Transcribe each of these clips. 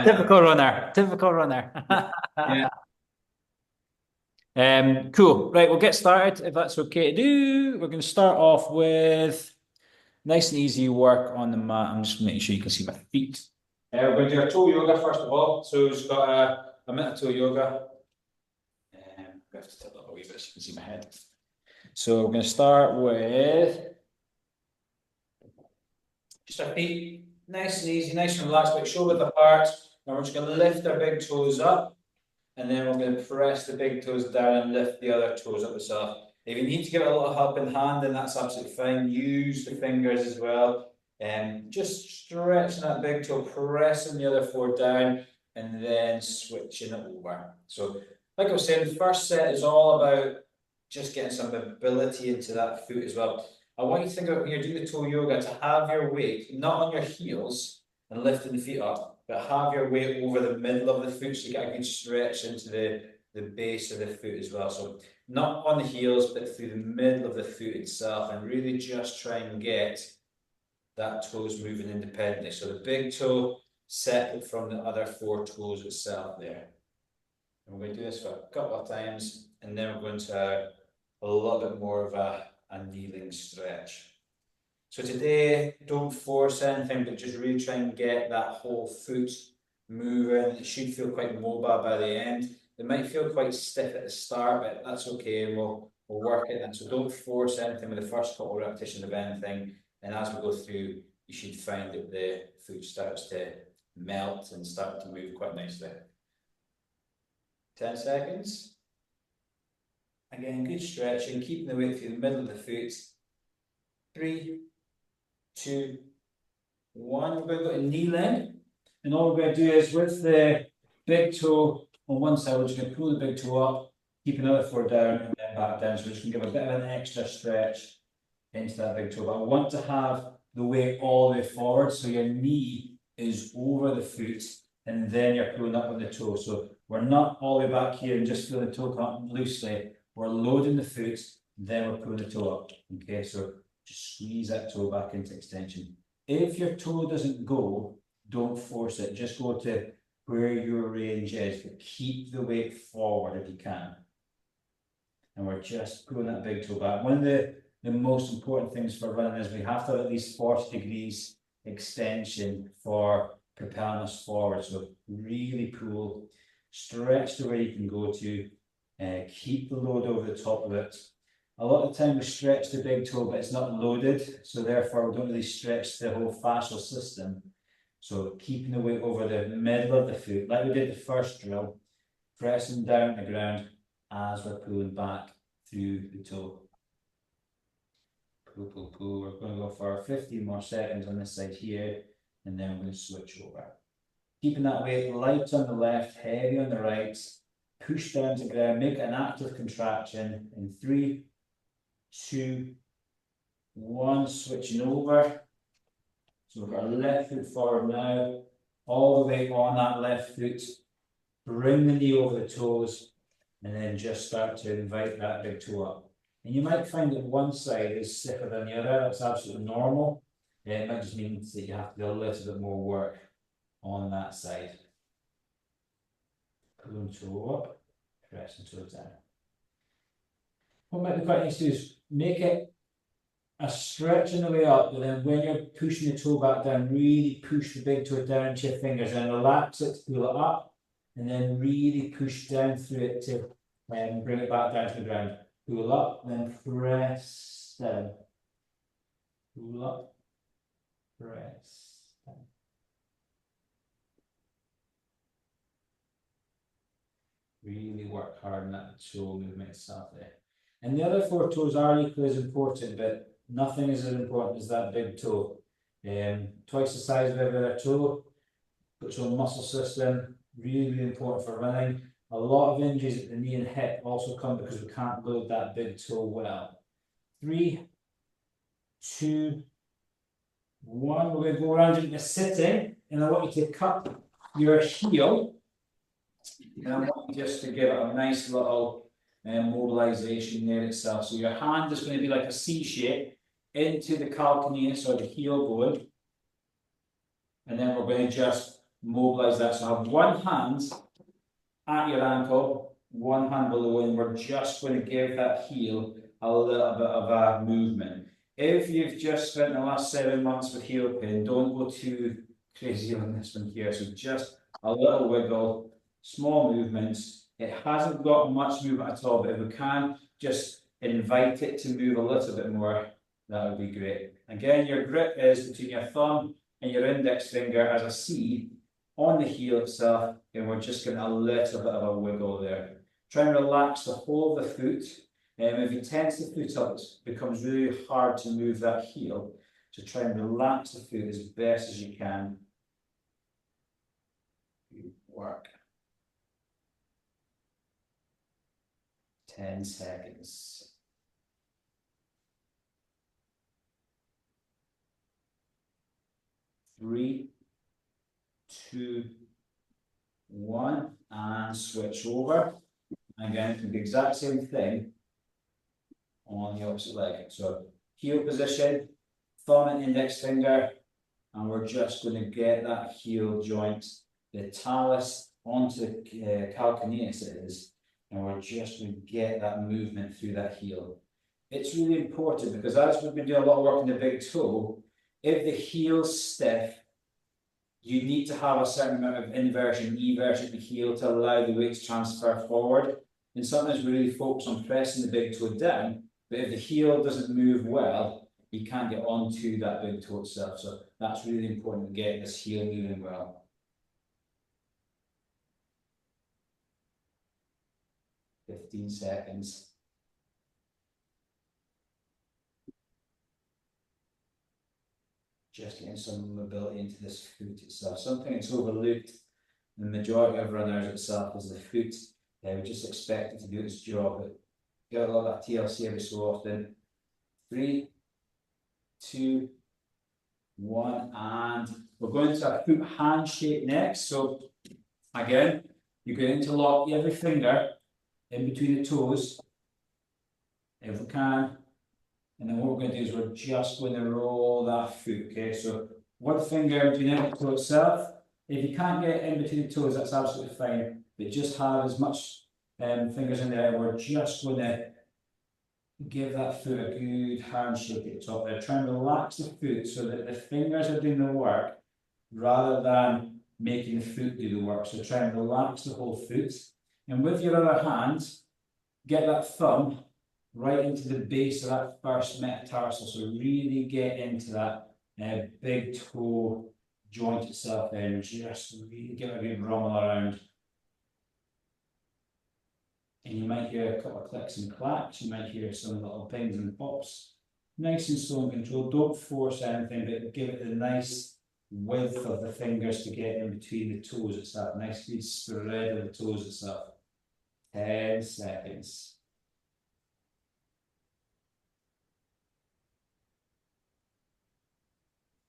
typical runner. Typical runner. Yeah. Cool. Right, we'll get started if that's okay to do. We're going to start off with nice and easy work on the mat. I'm just making sure you can see my feet. We're going to do our toe yoga first of all. So we've got a minute of toe yoga. I have to tilt up a wee bit so you can see my head. So we're going to start with just our feet, nice and easy, nice and relaxed, but shoulder width apart. And we're just going to lift our big toes up. And then we're going to press the big toes down and lift the other toes up as well. If you need to give it a little help in hand, then that's absolutely fine. Use the fingers as well. And just stretching that big toe, pressing the other four down, and then switching it over. So, like I was saying, the first set is all about just getting some mobility into that foot as well. I want you to think about when you're doing the toe yoga to have your weight not on your heels and lifting the feet up, but have your weight over the middle of the foot so you get a good stretch into the base of the foot as well. So not on the heels, but through the middle of the foot itself, and really just try and get that toes moving independently. So the big toe separate from the other four toes itself there. And we're going to do this for a couple of times, and then we're going to a little bit more of a kneeling stretch. So today, don't force anything, but just really try and get that whole foot moving. It should feel quite mobile by the end. It might feel quite stiff at the start, but that's okay. We'll work it in. So don't force anything with the first couple of repetitions of anything. And as we go through, you should find that the foot starts to melt and start to move quite nicely. 10 seconds. Again, good stretching, keeping the weight through the middle of the foot. 3, 2, 1. We're going to go to kneeling. And all we're going to do is with the big toe on one side, we're just going to pull the big toe up, keep another foot down, and then back down. So we're just going to give a bit of an extra stretch into that big toe. But I want to have the weight all the way forward, so your knee is over the foot, and then you're pulling up on the toe. So we're not all the way back here and just feeling the toe come up loosely. We're loading the foot, then we're pulling the toe up. Okay, so just squeeze that toe back into extension. If your toe doesn't go, don't force it. Just go to where your range is, but keep the weight forward if you can. And we're just pulling that big toe back. One of the most important things for running is we have to have at least 40 degrees extension for propelling us forward. So really pull, stretch to where you can go to, keep the load over the top of it. A lot of the time we stretch the big toe, but it's not loaded, so therefore we don't really stretch the whole fascial system. So keeping the weight over the middle of the foot, like we did the first drill, pressing down the ground as we're pulling back through the toe. Pull, pull, pull. We're going to go for 15 more seconds on this side here, and then we're going to switch over. Keeping that weight light on the left, heavy on the right. Push down to ground, make an active contraction in 3, 2, 1, switching over. So we've got our left foot forward now, all the way on that left foot. Bring the knee over the toes, and then just start to invite that big toe up. And you might find that one side is stiffer than the other. That's absolutely normal. It might just mean that you have to do a little bit more work on that side. Pull the toe up, press the toe down. What might be quite nice to do is make it a stretch on the way up, but then when you're pushing the toe back down, really push the big toe down into your fingers and relax it to pull it up, and then really push down through it to bring it back down to the ground. Pull up, then press down. Pull up, press down. Really work hard on that toe movement itself there. And the other 4 toes are equally as important, but nothing is as important as that big toe. Twice the size of every other toe, puts on muscle system, really, really important for running. A lot of injuries at the knee and hip also come because we can't load that big toe well. 3, 2, 1. We're going to go around into sitting, and I want you to cup your heel. And I want you just to give it a nice little mobilization there itself. So your hand is going to be like a C shape into the calcaneus or the heel bone. And then we're going to just mobilize that. So have one hand at your ankle, one hand below, and we're just going to give that heel a little bit of a movement. If you've just spent the last 7 months with heel pain, don't go too crazy on this one here. So just a little wiggle, small movements. It hasn't got much movement at all, but if we can just invite it to move a little bit more, that would be great. Again, your grip is between your thumb and your index finger as a C on the heel itself, and we're just getting a little bit of a wiggle there. Try and relax the whole of the foot. If you tense the foot up, it becomes really hard to move that heel. So try and relax the foot as best as you can. Good work. 10 seconds. 3, 2, 1, and switch over. Again, do the exact same thing on the opposite leg. So heel position, thumb and index finger, and we're just going to get that heel joint, the talus onto the calcaneus it is, and we're just going to get that movement through that heel. It's really important because as we've been doing a lot of work in the big toe, if the heel's stiff, you need to have a certain amount of inversion, eversion of the heel to allow the weight to transfer forward. And sometimes we really focus on pressing the big toe down, but if the heel doesn't move well, you can't get onto that big toe itself. So that's really important to get this heel moving well. 15 seconds. Just getting some mobility into this foot itself. Something that's overlooked in the majority of runners itself is the foot. We just expect it to do its job, but get a lot of that TLC every so often. 3, 2, 1, and we're going to a foot handshake next. So again, you're going to interlock every finger in between the toes, if we can. And then what we're going to do is we're just going to roll that foot, okay? So one finger between the toe itself. If you can't get in between the toes, that's absolutely fine. But just have as much fingers in there. We're just going to give that foot a good handshake at the top there. Try and relax the foot so that the fingers are doing the work rather than making the foot do the work. So try and relax the whole foot. And with your other hand, get that thumb right into the base of that first metatarsal. So really get into that big toe joint itself there and just really give it a good rumble around. And you might hear a couple of clicks and clacks, you might hear some little pings and pops. Nice and slow and controlled, don't force anything, but give it the nice width of the fingers to get in between the toes itself. Nice good spread of the toes itself. 10 seconds.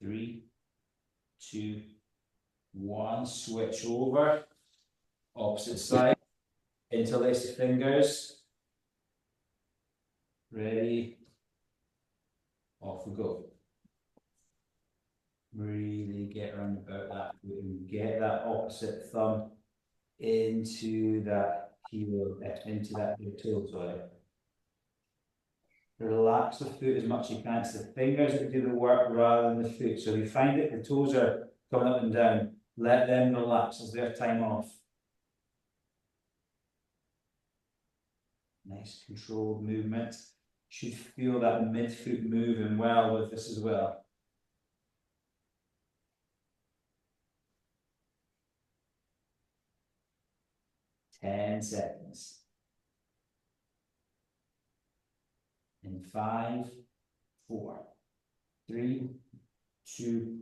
3, 2, 1, switch over, opposite side, interlace the fingers, ready, off we go. Really get around about that, and get that opposite thumb into that heel, into that big toe, sorry. Relax the foot as much as you can. It's the fingers that do the work rather than the foot. So if you find that the toes are coming up and down, let them relax as their time off. Nice controlled movement. Should feel that midfoot moving well with this as well. Ten seconds. In 5, 4, 3, 2,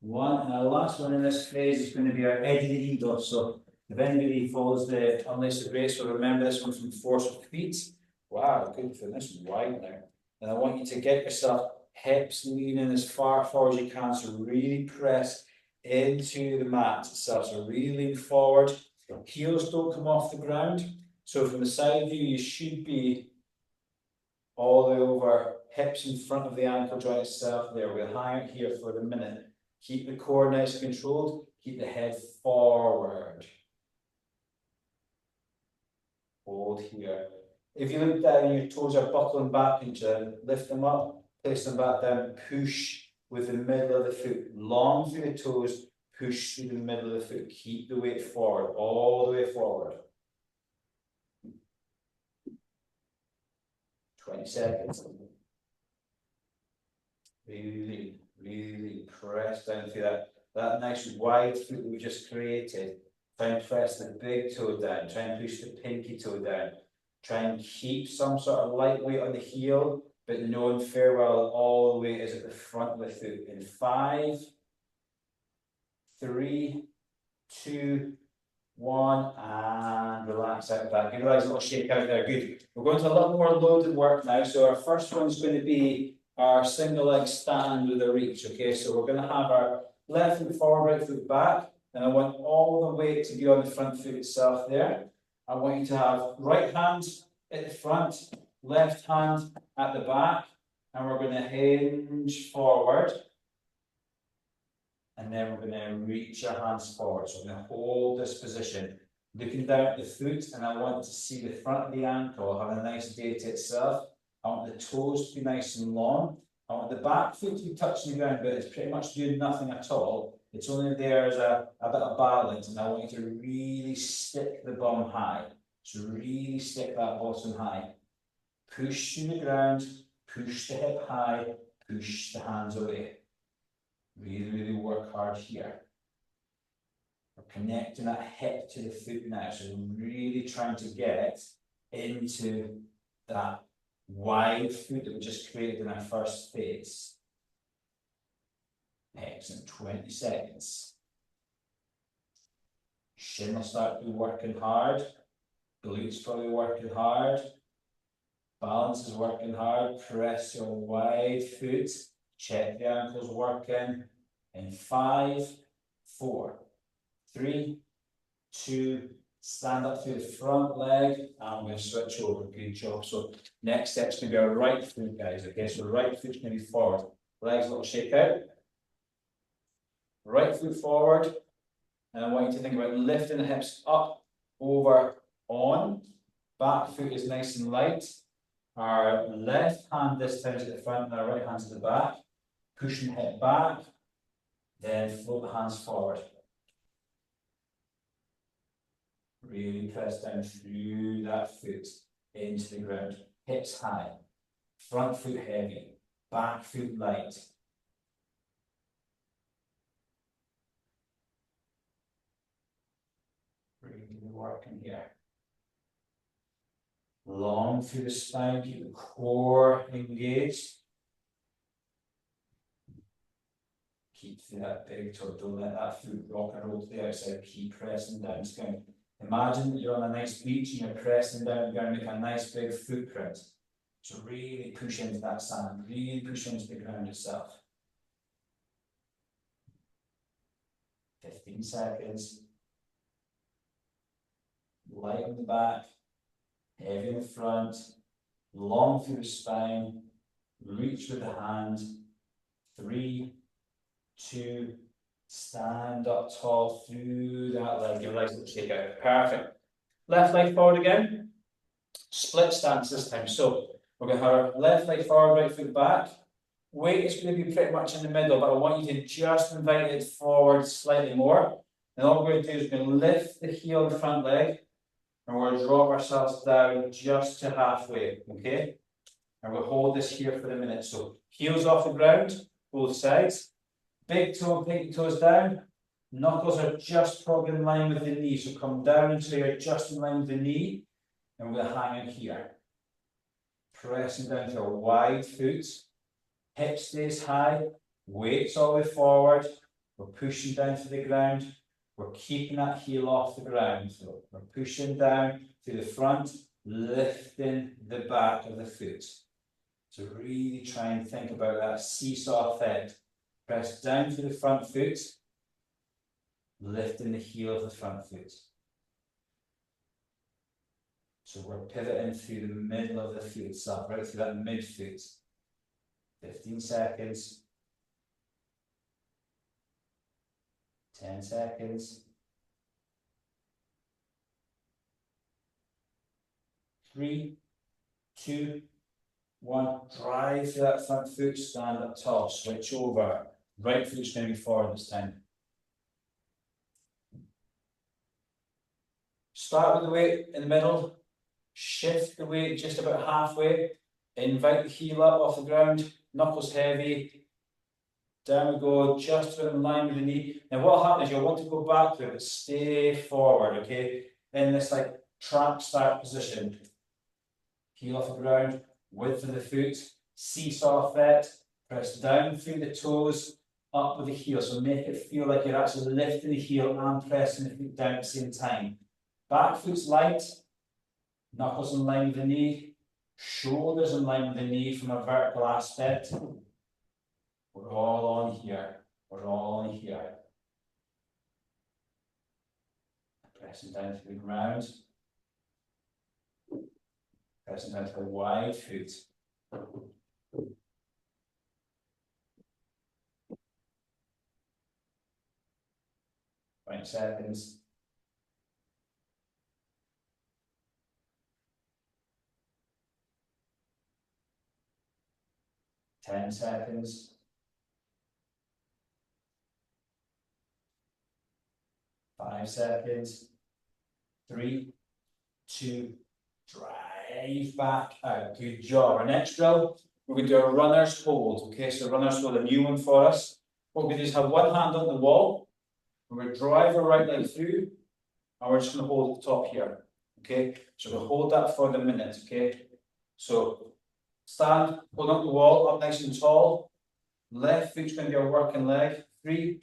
1. And our last one in this phase is going to be our edge of the ego. So if anybody follows the Unlace the Brace, will remember this one from Force of Feet. Wow, good for this wide now. And I want you to get yourself hips leaning as far forward as you can. So really press into the mat itself. So really lean forward. Heels don't come off the ground. So from the side view, you should be all the way over, hips in front of the ankle joint itself there. We'll hang it here for a minute. Keep the core nice and controlled. Keep the head forward. Hold here. If you look down, your toes are buckling back into them. Lift them up, place them back down, push with the middle of the foot. Long through the toes, push through the middle of the foot. Keep the weight forward, all the way forward. 20 seconds. Really press down through that nice wide foot that we just created. Try and press the big toe down. Try and push the pinky toe down. Try and keep some sort of light weight on the heel, but knowing fair well all the weight is at the front of the foot. In 5, 3, 2, 1, and relax out the back. Give your legs a little shake out there. Good. We're going to a little more loaded work now. So our first one's going to be our single leg stand with a reach. Okay, so we're going to have our left foot forward, right foot back, and I want all the weight to be on the front foot itself there. I want you to have right hand at the front, left hand at the back, and we're going to hinge forward. And then we're going to reach our hands forward. So we're going to hold this position, looking down at the foot, and I want to see the front of the ankle have a nice day to itself. I want the toes to be nice and long. I want the back foot to be touching the ground, but it's pretty much doing nothing at all. It's only there as a bit of balance, and I want you to really stick the bum high. So really stick that bottom high. Push through the ground, push the hip high, push the hands away. Really work hard here. We're connecting that hip to the foot now, so we're really trying to get into that wide foot that we just created in our first phase. Excellent, 20 seconds. Shin will start to be working hard. Glutes probably working hard. Balance is working hard. Press your wide foot. Check the ankles working. In 5, 4, 3, 2, stand up through the front leg, and we're going to switch over. Good job. So next step's going to be our right foot, guys. Okay, so right foot's going to be forward. Legs a little shake out. Right foot forward, and I want you to think about lifting the hips up, over, on. Back foot is nice and light. Our left hand this time is at the front, and our right hand's at the back. Pushing the hip back, then float the hands forward. Really press down through that foot into the ground. Hips high, front foot heavy, back foot light. Really working here. Long through the spine, keep the core engaged. Keep through that big toe, don't let that foot rock and roll to the outside, keep pressing down. It's going to imagine that you're on a nice beach and you're pressing down, you're going to make a nice big footprint. So really push into that sand, really push into the ground itself. 15 seconds. Light on the back, heavy in the front, long through the spine, reach with the hand. 3, 2, stand up tall through that leg. Give legs a little shake out. Perfect. Left leg forward again. Split stance this time. So we're going to have our left leg forward, right foot back. Weight is going to be pretty much in the middle, but I want you to just invite it forward slightly more. And all we're going to do is we're going to lift the heel of the front leg, and we're going to drop ourselves down just to halfway. Okay? And we'll hold this here for a minute. So heels off the ground, both sides. Big toe and pinky toes down. Knuckles are just probably in line with the knee. So come down until you're just in line with the knee. And we're going to hang in here. Pressing down to a wide foot. Hip stays high. Weights all the way forward. We're pushing down to the ground. We're keeping that heel off the ground. So we're pushing down to the front, lifting the back of the foot. So really try and think about that seesaw effect. Press down to the front foot, lifting the heel of the front foot. So we're pivoting through the middle of the foot itself, right through that midfoot. 15 seconds. 10 seconds. 3, 2, 1. Drive through that front foot, stand up tall, switch over. Right foot's going to be forward this time. Start with the weight in the middle, shift the weight just about halfway, invite the heel up off the ground, knuckles heavy. Down we go, just in line with the knee. Now what happens is you'll want to go back to it, but stay forward, okay? In this like track start position. Heel off the ground, width of the foot, seesaw effect, press down through the toes, up with the heel. So make it feel like you're actually lifting the heel and pressing the foot down at the same time. Back foot's light, knuckles in line with the knee, shoulders in line with the knee from a vertical aspect. We're all on here. We're all on here. Pressing down to the ground. Pressing down to the wide foot. 20 seconds. 10 seconds. 5 seconds. 3, 2, drive back out. Good job. Our next drill, we're going to do a runner's hold. Okay, so runner's hold, a new one for us. What we're going to do is have one hand on the wall. We're going to drive our right leg through, and we're just going to hold at the top here. Okay, so we'll hold that for the minute. Okay, so stand, hold up the wall, up nice and tall. Left foot's going to be our working leg. 3,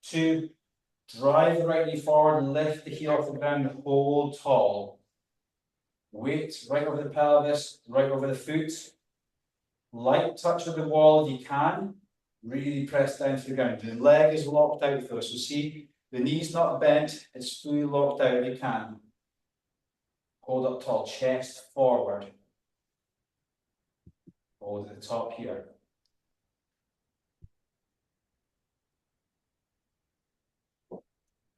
2, drive the right knee forward, lift the heel off the ground, and hold tall. Weight right over the pelvis, right over the foot. Light touch with the wall if you can. Really press down to the ground. The leg is locked out though, so see, the knee's not bent, it's fully locked out if you can. Hold up tall, chest forward. Hold at the top here.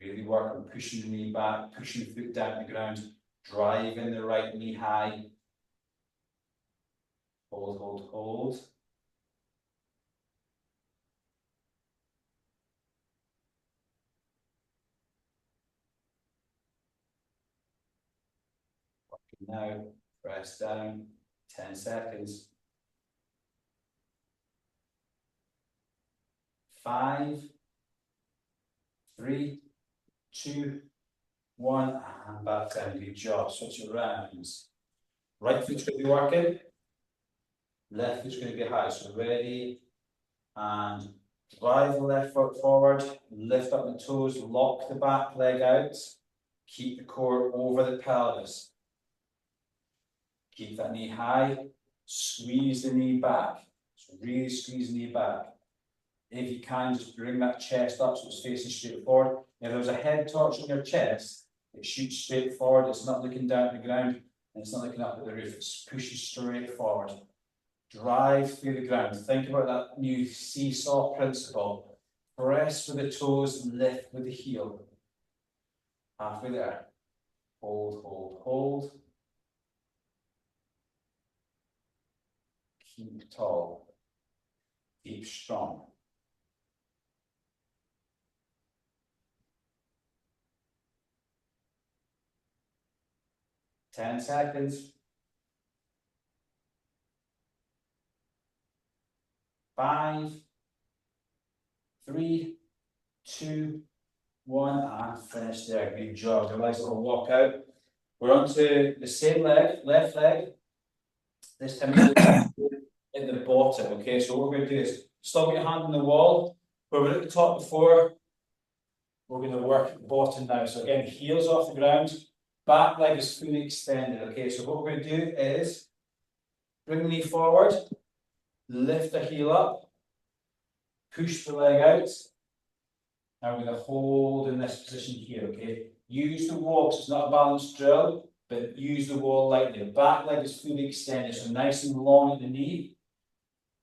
Really work on pushing the knee back, pushing the foot down to the ground, driving the right knee high. Hold, hold, hold. Now, press down, 10 seconds. 5, 3, 2, 1, and back down. Good job. Switch your rounds. Right foot's going to be working. Left foot's going to be high. So ready, and drive the left foot forward. Lift up the toes. Lock the back leg out. Keep the core over the pelvis. Keep that knee high. Squeeze the knee back. So really squeeze the knee back. If you can, just bring that chest up so it's facing straight forward. If there's a head torch on your chest, it shoots straight forward. It's not looking down at the ground, and it's not looking up at the roof. It's pushing straight forward. Drive through the ground. Think about that new seesaw principle. Press with the toes, lift with the heel. Halfway there. Hold, hold, hold. Keep tall. Keep strong. Ten seconds. 5, 3, 2, 1, and finish there. Good job. A nice little walk out. We're on to the same leg, left leg. This time in the bottom. Okay, so what we're going to do is stop your hand on the wall. Where we're at the top before, we're going to work at the bottom now. So again, heels off the ground, back leg is fully extended. Okay, so what we're going to do is bring the knee forward, lift the heel up, push the leg out. Now we're going to hold in this position here. Okay, use the wall because it's not a balanced drill, but use the wall lightly. The back leg is fully extended, so nice and long at the knee.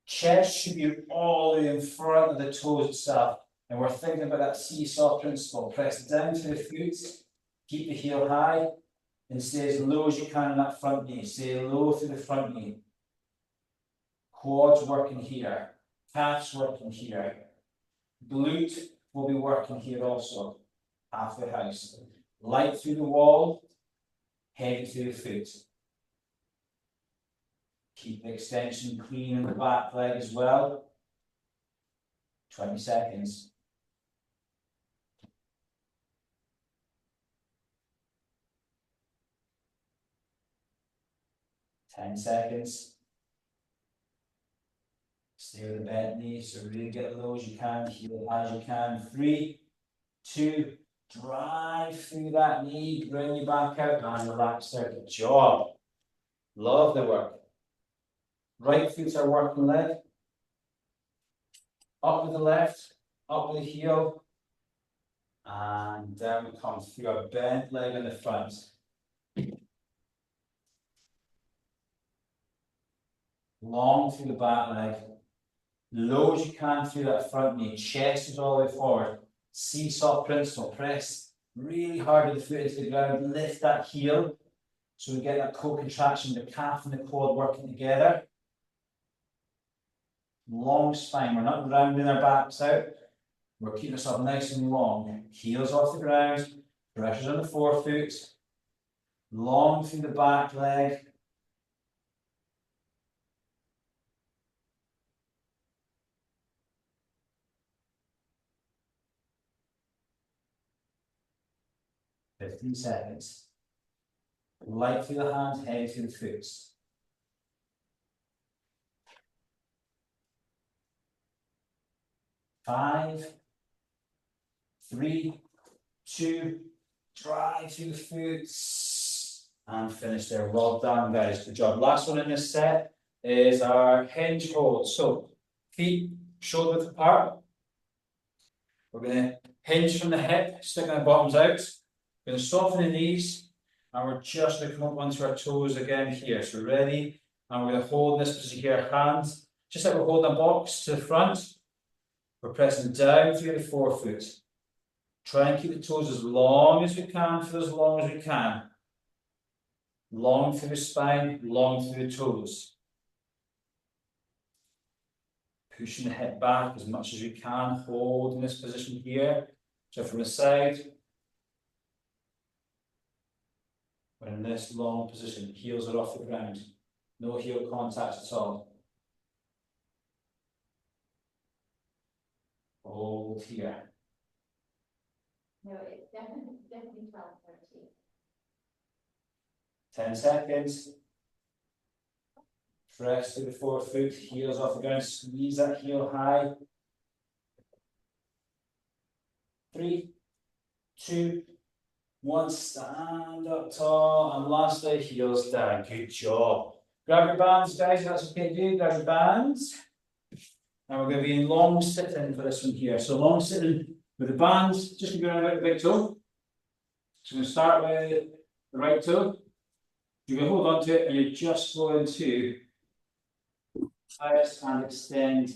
Chest should be all the way in front of the toes itself. And we're thinking about that seesaw principle. Press down to the foot, keep the heel high, and stay as low as you can in that front knee. Stay low through the front knee. Quads working here, calves working here. Glute will be working here also. Half the house. Light through the wall, heavy through the foot. Keep the extension clean in the back leg as well. 20 seconds. Ten seconds. Stay with the bent knee, so really get low as you can, heel as you can. 3, 2, drive through that knee, bring you back out and relax there. Good job. Love the work. Right foot's our working leg. Up with the left, up with the heel. And down we come through our bent leg in the front. Long through the back leg. Low as you can through that front knee. Chest is all the way forward. Seesaw principle. Press really hard with the foot into the ground. Lift that heel. So we get that co-contraction, the calf and the quad working together. Long spine. We're not rounding our backs out. We're keeping ourselves nice and long. Heels off the ground. Pressures on the forefoot. Long through the back leg. Fifteen seconds. Light through the hands, heavy through the foot. 5, 3, 2, drive through the foot. And finish there. Well done, guys. Good job. Last one in this set is our hinge hold. So, feet shoulder width apart. We're going to hinge from the hip, sticking our bottoms out. We're going to soften the knees, and we're just going to come up onto our toes again here. So, ready? And we're going to hold this position here, hands, just like we're holding a box to the front. We're pressing down through the forefoot. Try and keep the toes as long as we can for as long as we can. Long through the spine, long through the toes. Pushing the hip back as much as we can. Hold in this position here. So from the side, we're in this long position. Heels are off the ground. No heel contact at all. Hold here. No, it's definitely 12, 13. 10 seconds. Press to the forefoot, heels off the ground, squeeze that heel high. 3, 2, 1, stand up tall, and lastly, heels down. Good job. Grab your bands, guys, if that's okay to do. Grab your bands. And we're going to be in long sitting for this one here. So long sitting with the bands, just going around about the big toe. So we're going to start with the right toe. You're going to hold on to it, and you're just going to press and extend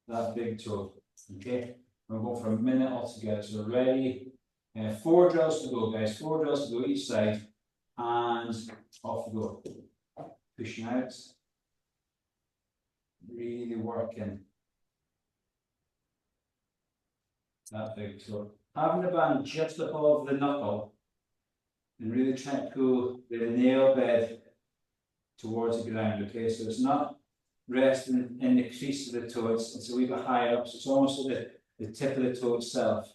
that big toe. Okay, we're going for a minute altogether. So we're ready. 4 drills to go, guys. 4 drills to go each side, and off we go. Pushing out. Really working that big toe. Having the band just above the knuckle, and really trying to pull the nail bed towards the ground. Okay, so it's not resting in the crease of the toe, it's a wee bit higher up, so it's almost at the tip of the toe itself.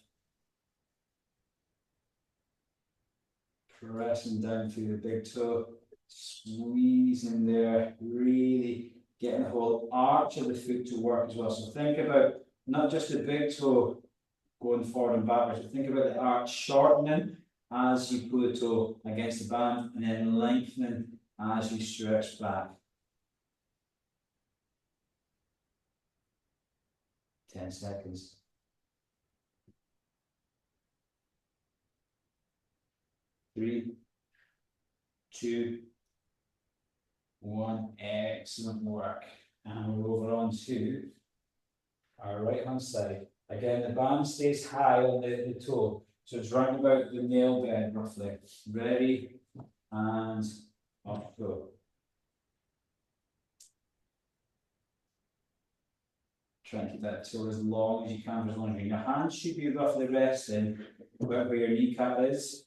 Pressing down through the big toe, squeezing there, really getting the whole arch of the foot to work as well. So think about not just the big toe going forward and backwards, but think about the arch shortening as you pull the toe against the band, and then lengthening as you stretch back. 10 seconds. 3, 2, 1. Excellent work. And we're over on to our right hand side. Again, the band stays high on the toe, so it's round about the nail bed roughly. Ready, and off we go. Try and keep that toe as long as you can, for as long as your hands should be roughly resting where your kneecap is.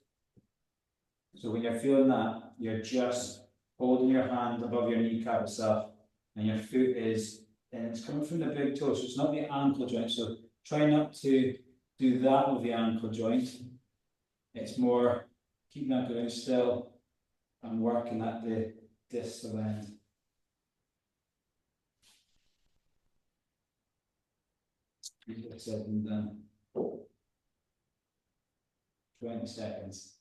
So when you're feeling that, you're just holding your hand above your kneecap itself, and your foot is, and it's coming from the big toe, so it's not the ankle joint. So try not to do that with the ankle joint. It's more keeping that going still and working at the distal end. Said and done. 20 seconds.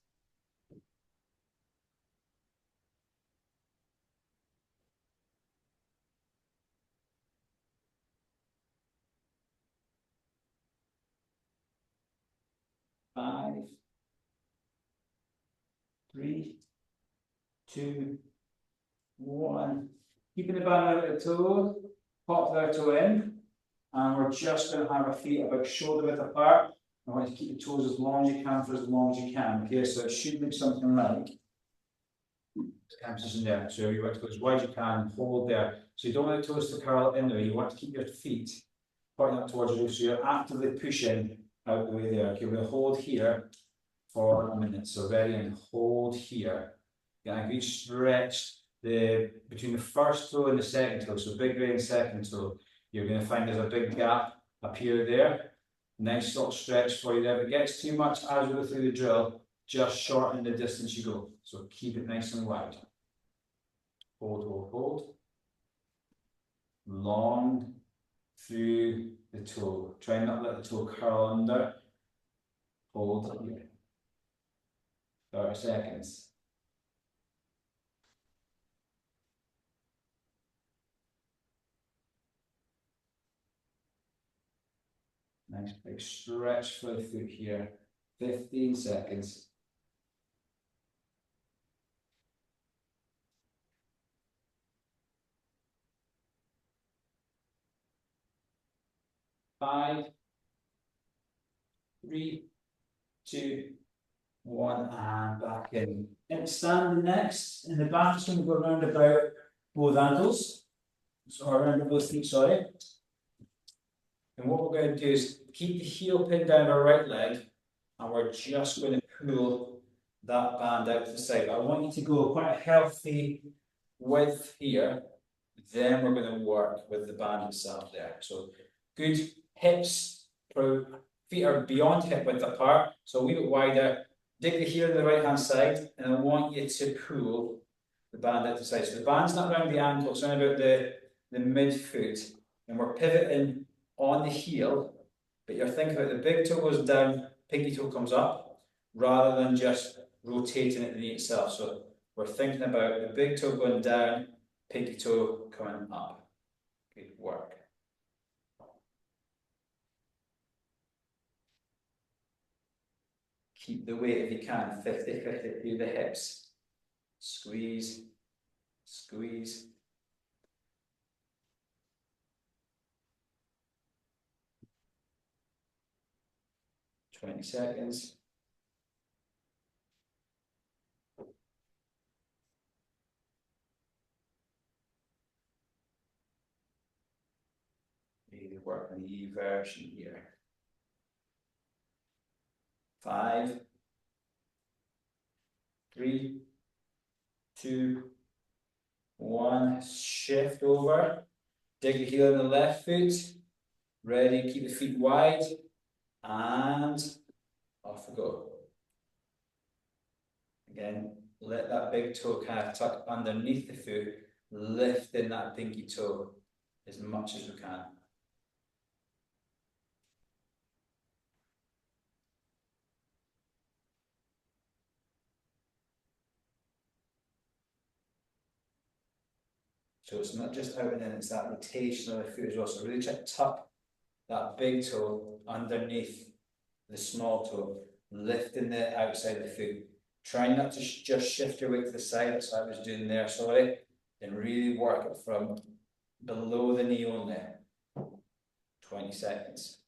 Five, 3, 2, 1. Keeping the band out of the toe, pop their toe in, and we're just going to have our feet about shoulder width apart. I want you to keep the toes as long as you can for as long as you can. Okay, so it should look something like hand position there. So you want to go as wide as you can, hold there. So you don't want the toes to curl in there. You want to keep your feet pointing up towards you, so you're actively pushing out the way there. Okay, we're going to hold here for a minute. So ready, and hold here. Yeah, you stretch between the first toe and the second toe. So big ray and second toe. You're going to find there's a big gap up here there. Nice little stretch for you there. If it gets too much as we go through the drill, just shorten the distance you go. So keep it nice and wide. Hold, hold, hold. Long through the toe. Try not to let the toe curl under. Hold here. 30 seconds. Nice big stretch for the foot here. 15 seconds. 5, 3, 2, 1, and back in. And stand next. In the back, it's going to go around about both ankles. So around both feet, sorry. And what we're going to do is keep the heel pinned down our right leg, and we're just going to pull that band out to the side. I want you to go quite a healthy width here. Then we're going to work with the band itself there. So good hips, feet are beyond hip width apart, so a wee bit wider. Dig the heel on the right hand side, and I want you to pull the band out to the side. So the band's not around the ankle, it's around about the mid foot, and we're pivoting on the heel, but you're thinking about the big toe goes down, pinky toe comes up, rather than just rotating it the knee itself. So we're thinking about the big toe going down, pinky toe coming up. Good work. Keep the weight if you can, 50-50 through the hips. Squeeze, squeeze. Twenty seconds. Really work on the E version here. 5, 3, 2, 1. Shift over. Dig the heel in the left foot. Ready, keep the feet wide. And off we go. Again, let that big toe kind of tuck underneath the foot, lifting that pinky toe as much as we can. So it's not just out and in, it's that rotation of the foot as well. So really try to tuck that big toe underneath the small toe, lifting the outside of the foot. Try not to just shift your weight to the side, that's what I was doing there, sorry. And really work it from below the knee only. 20 seconds.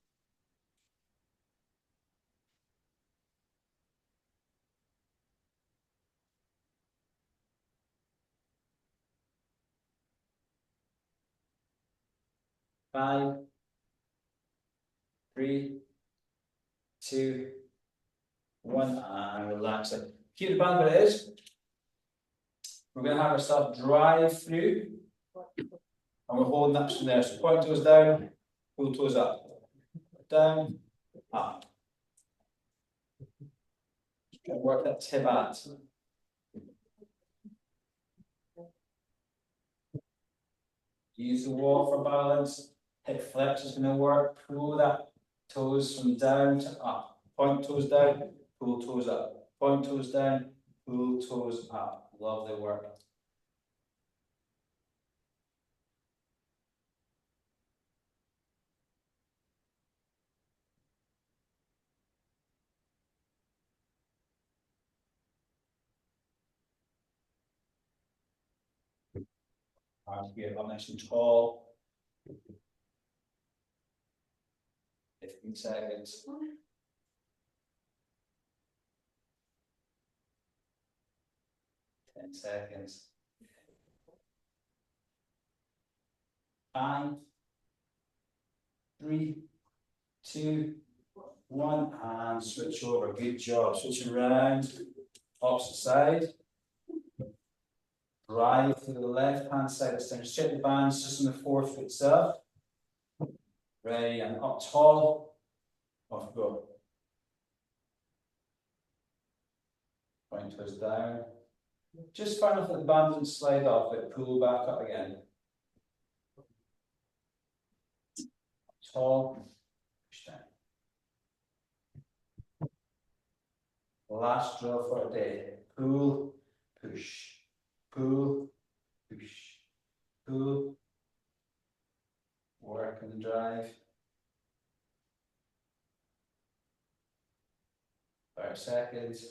5, 3, 2, 1, and relax it. Keep the band where it is. We're going to have ourselves drive through, and we're holding that from there. So point toes down, pull toes up, down, up. Work that tip out. Use the wall for balance. Hip flex is going to work. Pull that toes from down to up. Point toes down, pull toes up. Point toes down, pull toes up. Lovely work. Arms get up nice and tall. 15 seconds. 10 seconds. 5, 3, 2, 1, and switch over. Good job. Switching around, opposite side. Drive to the left hand side of the stairs. Check the bands just on the forefoot itself. Ready and up tall. Off go. Point toes down. Just far enough that the band doesn't slide off, but pull back up again. Tall. Push down. Last drill for the day. Pull, push. Pull, push, pull, work and drive. 5 seconds.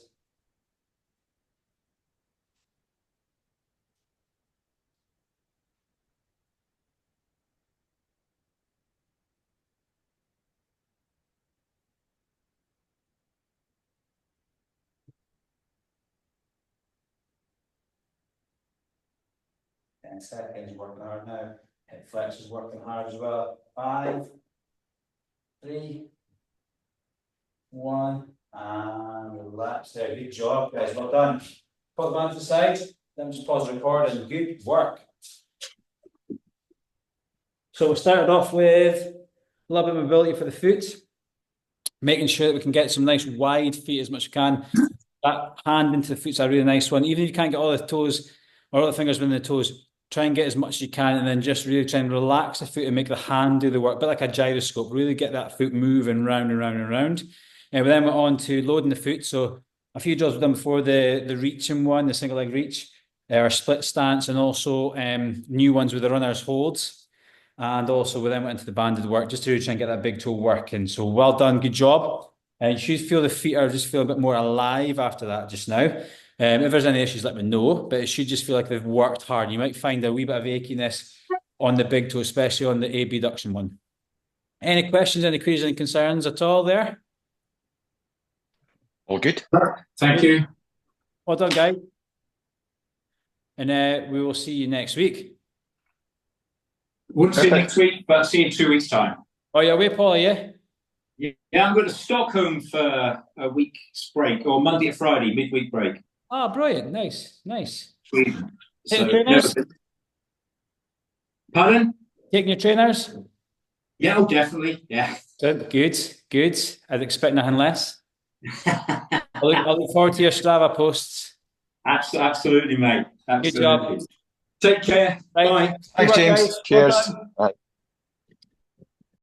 Seconds, working hard now. Hip flex is working hard as well. 5, 3, 1, and relax there. Good job, guys. Well done. Put the band to the side, then just pause the recording. Good work. So we started off with a little bit of mobility for the foot, making sure that we can get some nice wide feet as much as we can. That hand into the foot's a really nice one. Even if you can't get all the toes or all the fingers within the toes, try and get as much as you can, and then just really try and relax the foot and make the hand do the work, a bit like a gyroscope. Really get that foot moving round and round and round. And we then went on to loading the foot. So a few drills we've done before, the reaching one, the single leg reach, our split stance, and also new ones with the runner's holds. And also we then went into the banded work just to really try and get that big toe working. So well done, good job. And you should feel the feet are just feel a bit more alive after that just now. If there's any issues, let me know, but it should just feel like they've worked hard. You might find a wee bit of achiness on the big toe, especially on the abduction one. Any questions, any queries, any concerns at all there? All good. Thank you. Well done, guys. And we will see you next week. Wouldn't see you next week, but see you in 2 weeks' time. Oh, you're away, Paul, are you? Yeah, I'm going to Stockholm for a week's break, or Monday to Friday, midweek break. Oh, brilliant. Nice, nice. Sweden. Taking trainers? Pardon? Taking your trainers? Yeah, oh, definitely. Yeah. Good, good. I'd expect nothing less. I look forward to your Strava posts. Absolutely, mate. Absolutely. Good job. Take care. Right. Bye. Thanks, Good work, James. guys. Cheers. Well done. Bye.